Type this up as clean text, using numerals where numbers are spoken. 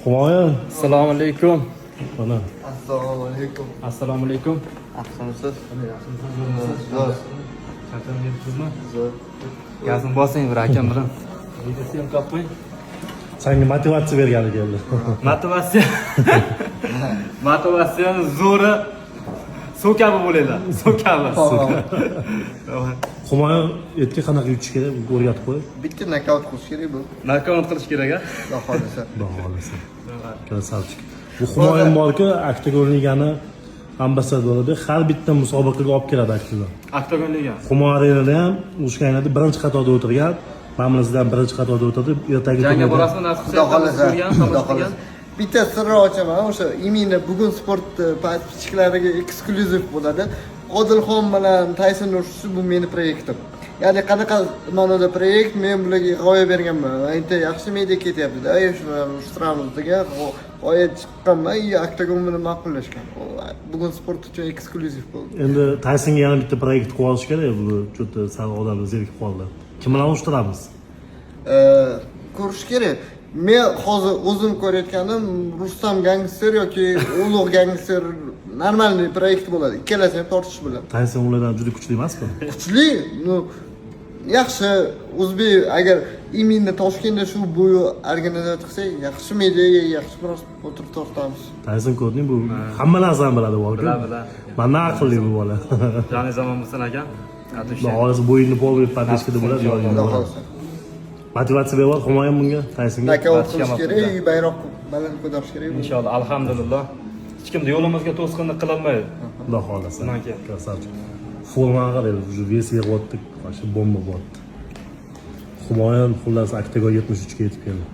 Humoyun. Assalomu alaykum. Mana. Assalomu alaykum. Assalomu alaykum. Yaxshimisiz? Zo'r. Charchamayapsizmi? Zo'r. Gazim bosing bir akam bilan. Videosi ham topmang. Senga motivatsiya bergani keldi. Motivatsiya. Motivatsiyani zo'ri suv kabi bo'linglar. Suv kabi. Humoyun etga qanaqa yutish kerak? O'rgatib qo'y. Bitta nokaut qilish kerak bu. Nokaut qilish kerak a? Xudo xohlasa. Xudo xohlasa. Krasavchik. Bu Humoyun borku, Oktagon ligani ambassadori har bitta musobaqaga olib keladi aktivlar. Oktagon liga. Humoyun arenada ham o'shanda birinchi qatorda o'tirgan. Mamlakatdan birinchi qatorda o'tirdi. Ertaga Jangga borasizmi? Nasib Xudo xohlasa. Xudo qilgan. xohlasa. Bitta sirni ochaman. O'sha imенно bugun sport podpischilariga eksklyuziv bo'ladi. Odilxon bilan Tayson urushi bu meni proyektim. Ya'ni qanaqa ma'noda proyekt, men bularga g'oya berganman. Endi yaxshi media ketyapti-da, shularni urishtiramiz degan g'oya chiqqanman, Oktagon bilan ma'qullashgan. Bugun sport uchun eksklyuziv bo'ldi. Endi Taysonga yana bitta proyekt qilib olish kerak. Bu juda sal odamlar zerikib qoldi. Kim bilan urishtiramiz? Ko'rish kerak. Men hozir o'zim ko'rayotganim Rustam gangster yoki ulug' gangster normalniy proyekt bo'ladi. Ikkalasi ham tortish bilan. Tayson ulardan juda kuchli emasmi? Kuchli, yaxshi o'zbek agar imенно Toshkentda shu bo'yi organizatsiya qilsak, yaxshi mediaga yaxshi biroz o'tirib tortamiz. Tayson ko'rding bu hamma narsani biladi bu. Biladi. Mendan aqlli bu bola. Jani zamon bo'lsin aka. Xudo xohlasa bo'yinni polga padeshkada bo'ladi yo'q. Xudo xohlasa. Motivatsiya berib Humoyun bunga Taysonga. Nokaut qilish kerak, bayroq baland ko'tarish kerak. Inshaalloh, alhamdulillah. Hech kimni yo'limizga to'sqinlik qila olmaydi. Xudo xohlasa. Bundan keyin. Krasavchik. Formaga qaraydi, shu vesi yig'yapti, mana shu bomba bo'lyapti. Humoyun xullas Oktagon 73 ga yetib keldi.